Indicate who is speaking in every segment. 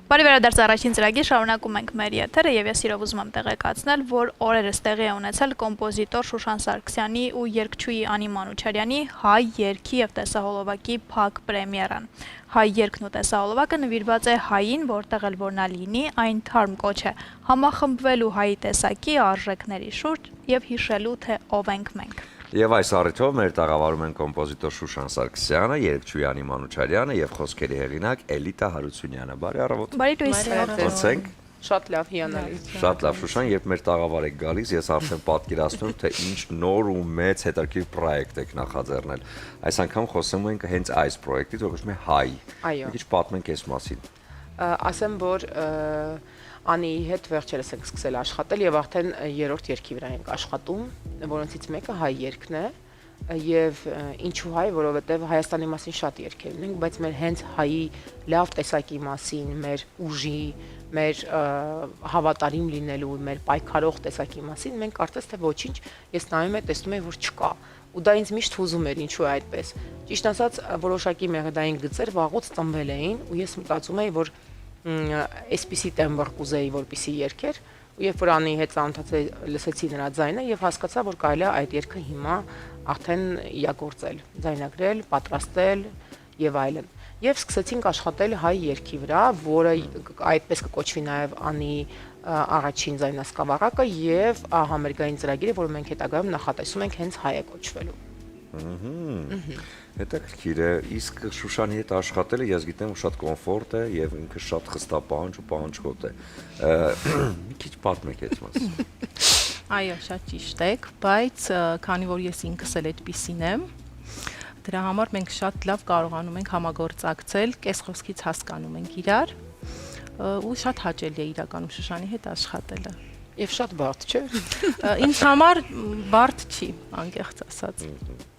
Speaker 1: Բարի վերադարձ առաջին ծրագիր, շարունակում ենք մեր եթերը եւ ես իրով ուզում եմ տեղեկացնել, որ օրերս տեղի է ունեցել կոմպոզիտոր Շուշան Սարգսյանի ու երգչուհի Անի Մանուչարյանի հայ երգի եւ տեսահոլովակի փակ պրեմիերան։ Հայ երգն ու տեսահոլովակը նվիրված է հային, որտեղ էլ որ նա լինի, այն թարմ կոչ է համախմբվելու հայի տեսակի արժեքների շուրջ եւ հիշելու թե ով ենք մենք։
Speaker 2: Եվ այս առիթով մեր տաղավարում են կոմպոզիտոր Շուշան Սարգսյանը, երգչուհի Անի Մանուչարյանը եւ խոսքերի հեղինակ Էլիտա Հարությունյանը։ Բարի առավոտ։
Speaker 1: Բարի լույս։
Speaker 3: Շատ լավ, հիանալի։
Speaker 2: Շատ լավ, Շուշան, երբ մեր տաղավար եք գալիս, ես արդեն պատկերացնում եմ, թե ինչ նոր ու մեծ հետաքրքիր պրոյեկտ եք նախաձեռնել։ Այս անգամ խոսում ենք հենց այս պրոյեկտից, որ կոչվում է Հայ։
Speaker 3: Այո։
Speaker 2: Մի քիչ պատմենք այս մասին։
Speaker 3: Ասեմ, որ Անիի հետ վերջերս ենք սկսել աշխատել եւ արդեն երրորդ երգի վրա ենք աշխատում, որոնցից մեկը հայ երգն է եւ ինչու հայ, որովհետեւ Հայաստանի մասին շատ երգեր ունենք, բայց մեր հենց հայի լավ տեսակի մասին, մեր ուժի, մեր հավատարիմ լինելու, մեր պայքարող տեսակի մասին մենք կարծես թե ոչինչ, ես նայում եմ, տեսնում եմ, որ չկա։ Ու դա ինձ միշտ հուզում էր, ինչու է այդպես։ Ճիշտ ասած, որոշակի մեղեդային գծեր վաղուց ծնվել էին ու ես մտածում էի, որ այսպիսի տեմբր կուզեի, որպիսի երգեր, ու երբ որ Անիի հետ ծանոթացա, լսեցի նրա ձայնը եւ հասկացա, որ կարելի է այդ երգը հիմա արդեն իրագործել, ձայնագրել, պատրաստել եւ այլն։ Եվ սկսեցինք աշխատել հայ երգի վրա, որը այդպես կկոչվի նաեւ Անիի առաջին ձայնասկավառակը եւ համերգային ծրագիրը, որը մենք հետագայում նախատեսում ենք հենց հայ է կոչվելու։
Speaker 2: Հետաքրքիր է, իսկ Շուշանի հետ աշխատելը ես գիտեմ, որ շատ կոմֆորտ է եւ ինքը շատ խստապահանջ ու պահանջկոտ է։ Մի քիչ պատմեք այդ մասին։
Speaker 4: Այո, շատ ճիշտ եք, բայց քանի որ ես ինքս էլ այդպիսին եմ, դրա համար մենք շատ լավ կարողանում ենք համագործակցել, կես խոսքից հասկանում ենք իրար ու շատ հաճելի է իրականում Շուշանի հետ աշխատելը։
Speaker 3: Եվ շատ բարդ չէ։
Speaker 4: Ինձ համար բարդ չի, անկեղծ ասած։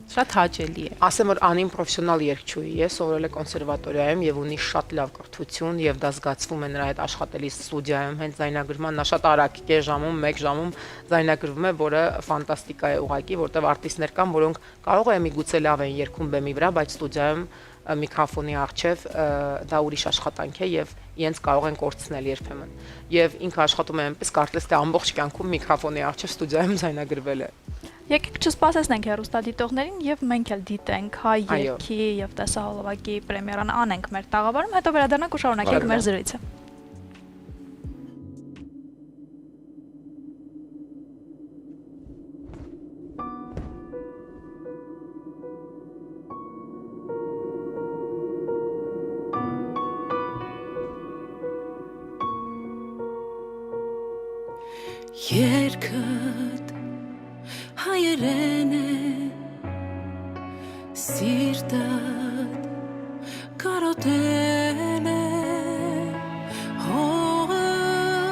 Speaker 4: Շատ հաճելի է։
Speaker 3: Ասեմ, որ Անին պրոֆեսիոնալ երգչուհի է, սովորել է կոնսերվատորիայում եւ ունի շատ լավ կրթություն եւ դա զգացվում է նրա հետ աշխատելիս ստուդիայում, հենց ձայնագրման, նա շատ արագ է ժամում, 1 ժամում ձայնագրվում է, որը ֆանտաստիկա է ուղղակի, որտեղ արտիստներ կան, որոնք կարող է միգուցե լավ են երգում բեմի վրա, բայց ստուդիայում միկրոֆոնի առջև դա ուրիշ աշխատանք է եւ իրենց կարող են կորցնել երբեմն։ Եվ ինքը աշխատում է այնպես, կարծես թե ամբողջ կյանքում միկրոֆոնի առջև ստուդիայում ձայնագրվել է։
Speaker 1: Եկեք չսպասեցնենք հեռուստադիտողներին եւ մենք էլ դիտենք հայ երգի եւ տեսահոլովակի պրեմիերան անենք մեր տաղավարում, հետո վերադառնանք ու շարունակենք մեր զրույցը։
Speaker 5: Երկդ հայերեն է, սիրտդ կարոտել է, հողդ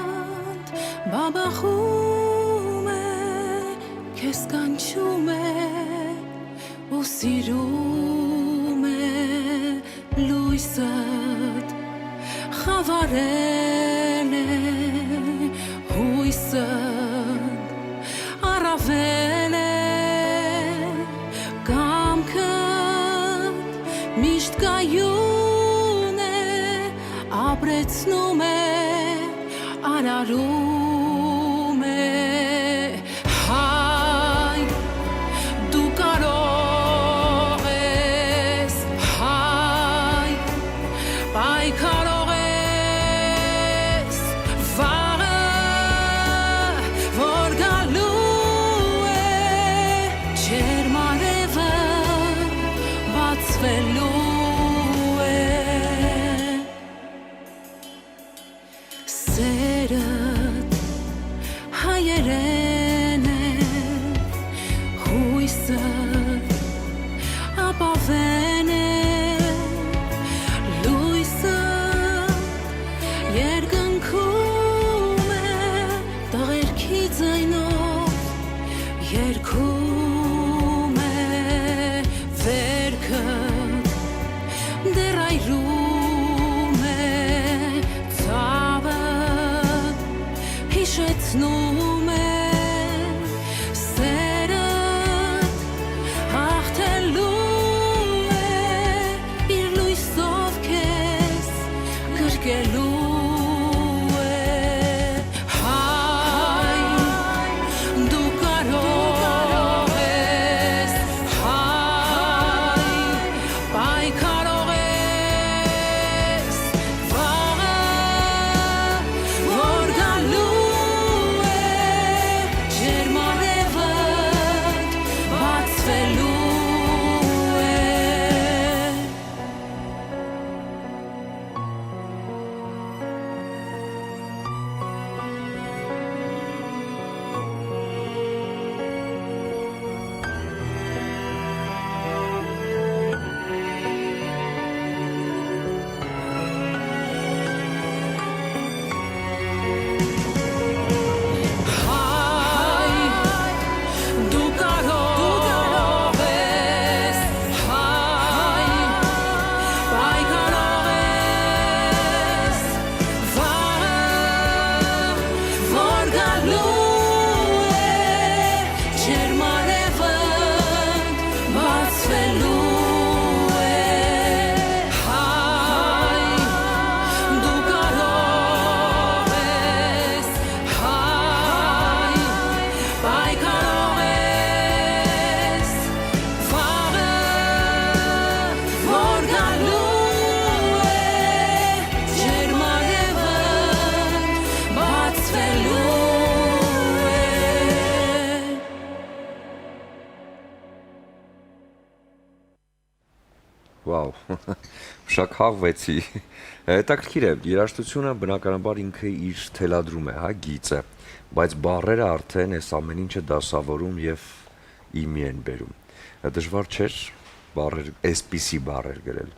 Speaker 5: բաբախում է, քեզ կանչում է, ու սիրում է լույսդ խավարել է, հույսդ առավել է, կամքդ միշտ կայուն է, ապրեցնում է, արարում է, հայ, դու կարող ես, հայ, պայքարող ես, վաղը, որ գալու է, ջերմ արևը բացվելու է, սերդ
Speaker 2: Շաքաղվեցի։ Հետաքրքիր է, երաժշտությունը բնականաբար ինքը իր թելադրում է, հա, գիծը, բայց բառերը արդեն այս ամեն ինչը դասավորում եւ իմի են բերում։ Դժվար չէր բառեր, այսպիսի բառեր գրել։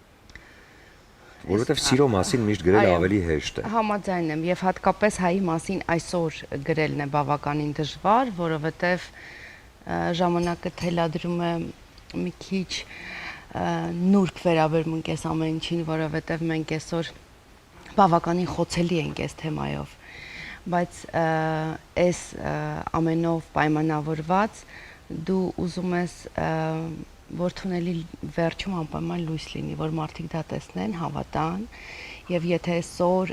Speaker 2: Որովհետեւ սիրո մասին միշտ գրելը ավելի հեշտ է։
Speaker 6: Համաձայն եմ եւ հատկապես հայի մասին այսօր գրելն է բավականին դժվար, որովհետեւ ժամանակը թելադրում է մի քիչ նուրբ վերաբերմունք այս ամեն ինչին, որովհետեւ մենք այսօր բավականին խոցելի ենք այս թեմայով, բայց այս ամենով պայմանավորված դու ուզում ես որ թունելի վերջում անպայման լույս լինի, որ մարդիկ դա տեսնեն, հավատան, եւ եթե այսօր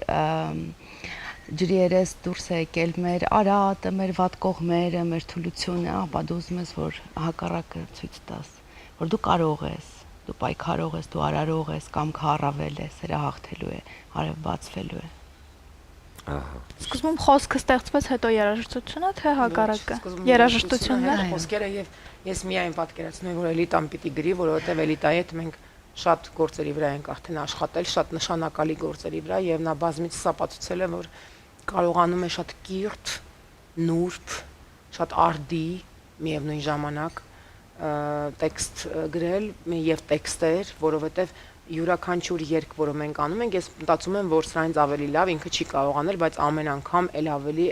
Speaker 6: ջրի երես դուրս է եկել մեր արատը, մեր վատ կողմերը, մեր թուլությունը, ապա դու ուզում ես, որ հակառակը ցույց տաս, որ դու կարող ես, դու պայքարող ես, դու արարող ես, կամ քարավել ես, հրահաղթելու է, արև բացվելու է։
Speaker 2: Ահա։
Speaker 1: Սկզբում խոսքը ստեղծվեց, հետո երաժշտությունը, թե հակառակը։ Երաժշտությունն է։
Speaker 3: Խոսքերը եւ ես միայն պատկերացնում եմ, որ էլիտան պիտի գրի, որովհետեւ էլիտայի հետ մենք շատ գործերի վրա ենք արդեն աշխատել, շատ նշանակալի գործերի վրա եւ նա բազմիցս ապացուցել է, որ կարողանում է շատ կիրթ, նուրբ, շատ արդի միևնույն ժամանակ տեքստ գրել եւ տեքստեր, որովհետեւ յուրաքանչյուր երգ, որը մենք անում ենք, ես մտածում եմ, որ սրանից ավելի լավ ինքը չի կարող անել, բայց ամեն անգամ էլ ավելի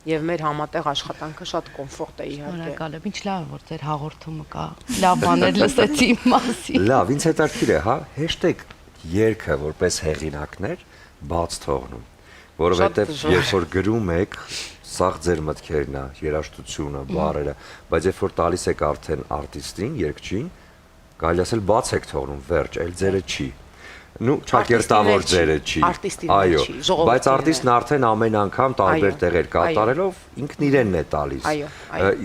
Speaker 3: եւ մեր համատեղ աշխատանքը շատ կոմֆորտ է իհարկե։
Speaker 6: Շնորհակալ եմ, ինչ լավ որ ձեր հաղորդումը կա, լավ բաներ լսեցի իմ մասին։
Speaker 2: Լավ, ինձ հետաքրքիր է, հա, հեշտեք երգը որպես հեղինակներ բաց թողնում, որովհետեւ երբ որ գրում եք, սաղ ձեր մտքերն է, երաժշտությունը, բառերը, բայց երբ որ տալիս եք արդեն արտիստին, երգչին, կարելի ասել բաց եք թողնում, վերջ, էլ ձերը չի։ Ну, ճակերտավոր ձերը չի։ Այո, բայց արտիստն արդեն ամեն անգամ տարբեր տեղեր կատարելով ինքն իրենն է տալիս։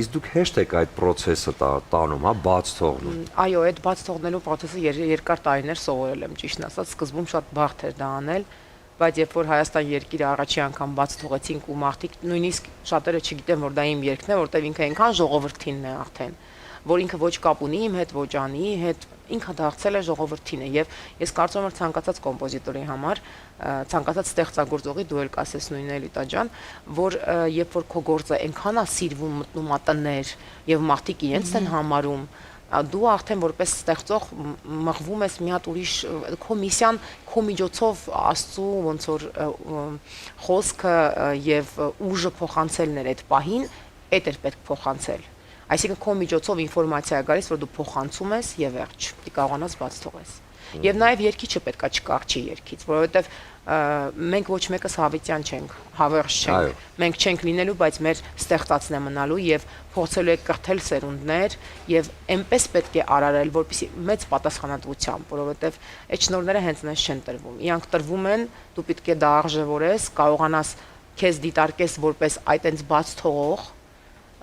Speaker 2: Իսկ դուք հեշտ եք այդ process-ը տանում, հա, բաց թողնում։
Speaker 3: Այո, այդ բաց թողնելու process-ը երկար տարիներ սովորել եմ, ճիշտն ասած, սկզբում շատ բարդ էր դա անել, բայց երբ որ Հայաստան երկիրը առաջի անգամ բաց թողեցինք ու մարդիկ նույնիսկ շատերը չգիտեն, որ դա իմ երգն է, որտեղ ինքը այնքան ժողովրդինն է արդեն, որ ինքը ոչ կապ ունի իմ հետ, ոչ անի հետ, ինքը դարձել է ժողովրդին է եւ ես կարծում եմ որ ցանկացած կոմպոզիտորի համար, ցանկացած ստեղծագործողի դու էլ կասես նույնն Էլիտա ջան, որ երբ որ քո գործը այնքան է սիրվում մտնում ատներ եւ մարդիկ իրենց են համարում, դու արդեն որպես ստեղծող մղվում ես մի հատ ուրիշ քո միսիան քո միջոցով Աստծո ոնց որ խոսքը եւ ուժը փոխանցելն էր այդ պահին, այդ էր պետք փոխանցել։ Այսինքն քո միջոցով ինֆորմացիա է գալիս, որ դու փոխանցում ես եւ վերջ, դի կարողանաս բաց թողես։ Եվ նաեւ երկիչը պետքա չկարչի երկից, որովհետեւ մենք ոչ մեկս հավիտյան չենք, հավերժ չենք։ Մենք չենք լինելու, բայց մեր ստեղծածն է մնալու եւ փորձելու եք կրթել սերունդներ եւ այնպես պետք է արարել, որպեսզի մեծ պատասխանատվությամբ, որովհետեւ այդ շնորհները հենց այնպես չեն տրվում։ Իրանք տրվում են, դու պետք է դա արժևորես, կարողանաս քեզ դիտարկես որպես այդ այնց բաց թողող,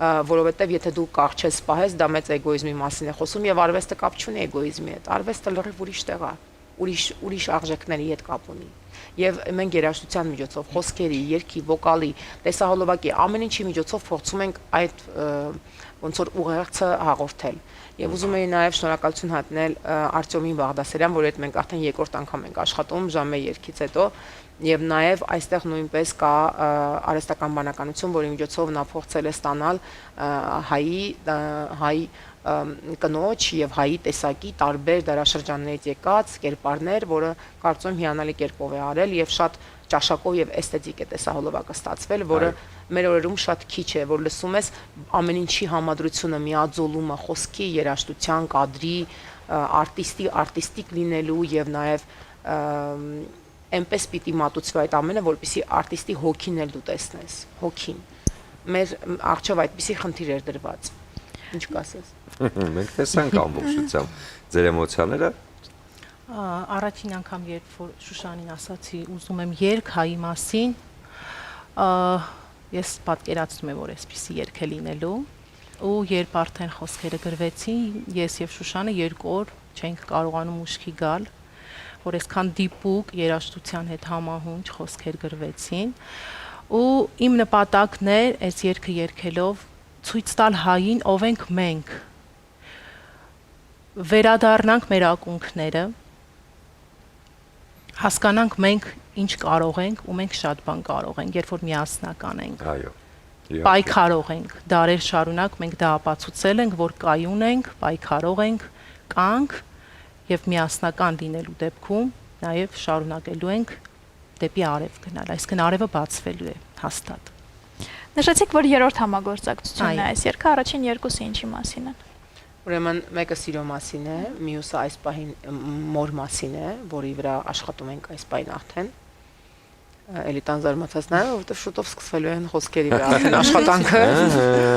Speaker 3: որովհետև եթե դու կարճես սպահես, դա մեծ էգոիզմի մասին է խոսում եւ արվեստը կապ չունի էգոիզմի հետ։ Արվեստը լրիվ ուրիշ տեղ է, ուրիշ արժեքների հետ կապ ունի։ Եվ մենք երաժշտության միջոցով, խոսքերի, երգի, վոկալի, տեսահոլովակի ամեն ինչի միջոցով փորձում ենք այդ ոնց որ ուղերձը հաղորդել։ Եվ ուզում եի նաև շնորհակալություն հայտնել Արտյոմին Բաղդասարյան, որ այդ մենք արդեն երկրորդ անգամ ենք աշխատում ժամը երկից հետո, եւ նաև այստեղ նույնպես կա արհեստական բանականություն, որի միջոցով նա փորձել է ստանալ հայ կնոջ եւ հայի տեսակի տարբեր դարաշրջաններից եկած կերպարներ, որը կարծում եմ հիանալի կերպով է արել եւ շատ ճաշակով եւ էսթետիկ է տեսահոլովակը ստացվել, որը մեր օրերում շատ քիչ է, որ լսում ես ամեն ինչի համադրությունը, միաձոլումը, խոսքի, երաժշտության, կադրի, արտիստի, արտիստիկ լինելու եւ նաեւ այնպես պիտի մատուցվի այդ ամենը, որպեսզի արտիստի հոգին էլ դու տեսնես, հոգին։ Մեր առջև այդպիսի խնդիր էր դրված։ Ինչ կասես։
Speaker 2: Մենք տեսանք ամբողջությամբ ձեր էմոցիաները։
Speaker 4: Առաջին անգամ երբ որ Շուշանին ասացի, ուզում եմ երգ հայի մասին, ես պատկերացնում եմ, որ այսպիսի երգ է լինելու, ու երբ արդեն խոսքերը գրվեցին, ես եւ Շուշանը 2 օր չենք կարողանում ուշքի գալ, որ այսքան դիպուկ երաժշտության հետ համահունչ խոսքեր գրվեցին, ու իմ նպատակն էր այս երգը երգելով ցույց տալ հային ով ենք մենք, վերադառնանք մեր ակունքները, հասկանանք մենք ինչ կարող ենք ու մենք շատ բան կարող ենք, երբ որ միասնական ենք։
Speaker 2: Այո։
Speaker 4: Պայքարող ենք, դարեր շարունակ մենք դա ապացուցել ենք, որ կայուն ենք, պայքարող ենք, կանք եւ միասնական լինելու դեպքում նաեւ շարունակելու ենք դեպի արև գնալ, այսինքն արևը բացվելու է հաստատ։
Speaker 1: Նշեցիք, որ երրորդ համագործակցությունն է
Speaker 4: Այո։
Speaker 1: այս երգը, առաջին երկուսը ինչի մասին են։
Speaker 3: Ուրեմն մեկը սիրո մասին է, մյուսը այս պահին մոր մասին է, որի վրա աշխատում ենք այս պահին արդեն։ Էլիտան զարմացած նայ, որովհետև շուտով սկսվելու են խոսքերի վրա արդեն աշխատանքը,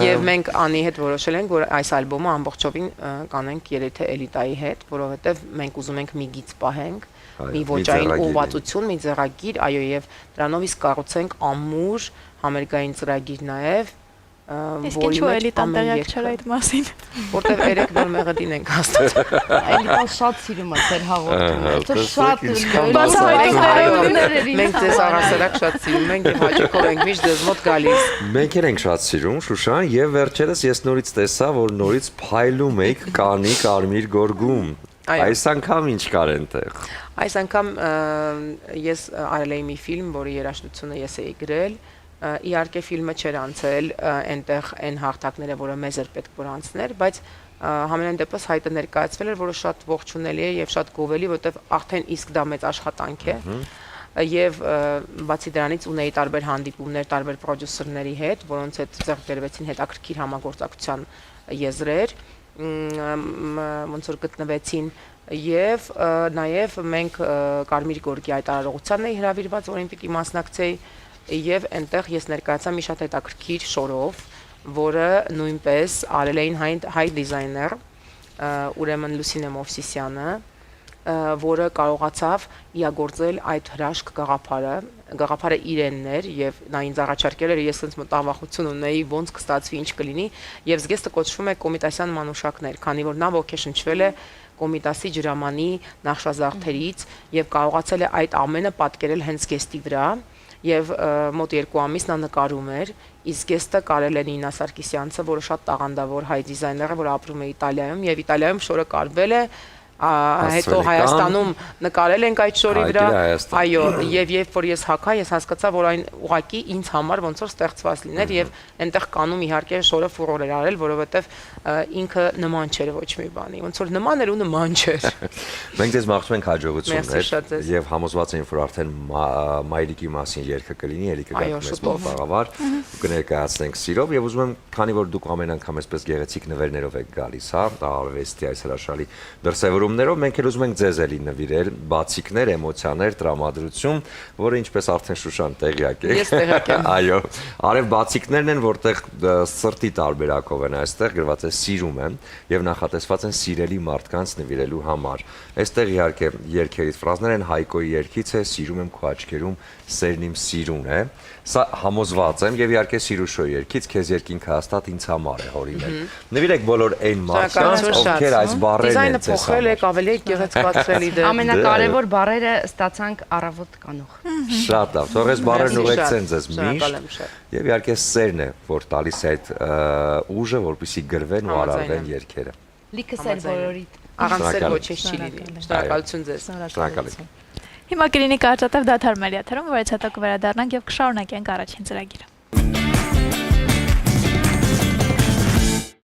Speaker 3: եւ մենք Անի հետ որոշել ենք, որ այս ալբոմը ամբողջովին կանենք երեթե Էլիտայի հետ, որովհետև մենք ուզում ենք մի գիծ պահենք, մի ոճային ուղղվածություն, մի ձեռագիր, այո, եւ դրանով իսկ կառուցենք ամուր համերգային ծրագիր նաեւ,
Speaker 1: Իսկ ինչու Էլիտան տեղյակ չէր այդ մասին։
Speaker 3: որտեվ երեք նոր մեղեդին ենք հաստատ։
Speaker 6: Էլիտան շատ սիրում է ձեր հաղորդումը։ Շատ
Speaker 3: Մենք ձեզ առասարակ շատ սիրում ենք եւ հաճույքով ենք միշտ ձեզ մոտ գալիս։
Speaker 2: Մենք ենք շատ սիրում, Շուշան, եւ վերջերս ես նորից տեսա, որ նորից փայլում եք կանի կարմիր գորգում։ Այս անգամ ինչ կար այնտեղ։
Speaker 3: Այս անգամ ես արել էի մի ֆիլմ, որի երաժշտությունը ես էի գրել։ Իհարկե ֆիլմը չէր անցել այնտեղ այն հարթակները, որը մեզ էր պետք որ անցներ, բայց համենայն դեպս հայտը ներկայացվել էր, որը շատ ողջունելի է եւ շատ գովելի, որտեվ արդեն իսկ դա մեծ աշխատանք է։ Եվ բացի դրանից ունեի տարբեր հանդիպումներ տարբեր պրոդյուսերների հետ, որոնց հետ ձեռք բերվեցին հետաքրքիր համագործակցության եզրեր, ոնց որ գտնվեցին եւ նաեւ մենք Կարմիր գորգի այդ արարողությանն էի հրավիրված, որին պիտի մասնակցեի եւ այնտեղ ես ներկայացա մի շատ հետաքրքիր շորով, որը նույնպես արել էին հայ դիզայներ, ուրեմն Լուսինե Մովսիսյանը, որը կարողացավ իագործել այդ հրաշք գաղափարը իրենն էր եւ նա ինձ առաջարկել էր, ես ինձ մտավախություն ունեի ոնց կստացվի, ինչ կլինի եւ զգեստը կոչվում է Կոմիտասյան մանուշակներ, քանի որ նա ոգեշնչվել է Կոմիտասի ջրամանի նախշազարդերից եւ կարողացել է այդ ամենը պատկերել հենց զգեստի վրա եւ մոտ 2 ամիս նա նկարում էր, իսկ գեստը կարել է Նինա Սարգսյանցը, որը շատ տաղանդավոր հայ դիզայներ է, որ ապրում է Իտալիայում եւ Իտալիայում շորը կարվել է, հետո Հայաստանում նկարել ենք այդ շորի վրա, այո, եւ երբ որ ես հակա, ես հասկացա, որ այն ուղակի ինձ համար ոնց որ ստեղծված լիներ եւ այնտեղ կանում իհարկե շորը ֆուրոր էր արել, որովհետեւ ինքը նման չէր ոչ մի բանի, ոնց որ նման էր ու նման չէր։
Speaker 2: Մենք ձեզ մաղթում ենք հաջողություններ եւ համոզված ենք, որ արդեն մայրիկի մասին երգը կլինի, ելիքը գտնվեց բաղավար, կներկայացնենք սիրով եւ ուզում եմ, քանի որ դուք ամեն անգամ այսպես գեղեցիկ նվերներով եք գալիս, հա, արվեստի այս հրաշալի դրսևորումներով, մենք էլ ուզում ենք ձեզ էլի նվիրել բացիկներ, էմոցիաներ, տրամադրություն, որը ինչպես արդեն Շուշան տեղյակ է։
Speaker 3: Ես տեղյակ եմ։
Speaker 2: Այո, արև բացիկներն են, որտեղ սրտի տարբերակով են այստեղ գրված է սիրում եմ եւ նախատեսված են սիրելի մարդկանց նվիրելու համար։ Այստեղ իհարկե երգերից ֆրազներ են Հայկոյի երգից է սիրում եմ քո աչքերում սերն իմ սիրուն է։ Սա համոզված եմ եւ իհարկե Սիրուշոյի երգից քեզ երկինքը հաստատ ինձ համար է հորինել։ Նվիրեք բոլոր այն մարդկանց, ովքեր այս բառերն են
Speaker 3: դիզայնը փոխել եք, ավելի գեղեցկացրել իդե։
Speaker 6: Ամենակարևոր բառերը ստացանք առավոտ կանող։
Speaker 2: Շատ լավ, թող այս բառերն ուղեկցեն ձեզ միշտ։ Եվ իհարկե սերն է, որ տալիս է այդ ուժը, որպեսզի գրվեն ու արարվեն երգերը։
Speaker 6: Լիքը սեր բոլորիդ։
Speaker 3: Առանց սեր ոչինչ չի լինի։ Շնորհակալություն ձեզ։
Speaker 2: Շնորհակալ։
Speaker 1: Հիմա կլինի կարճատև դադար մեր եթերում, որից հետո կվերադառնանք եւ կշարունակենք առաջին ծրագիրը։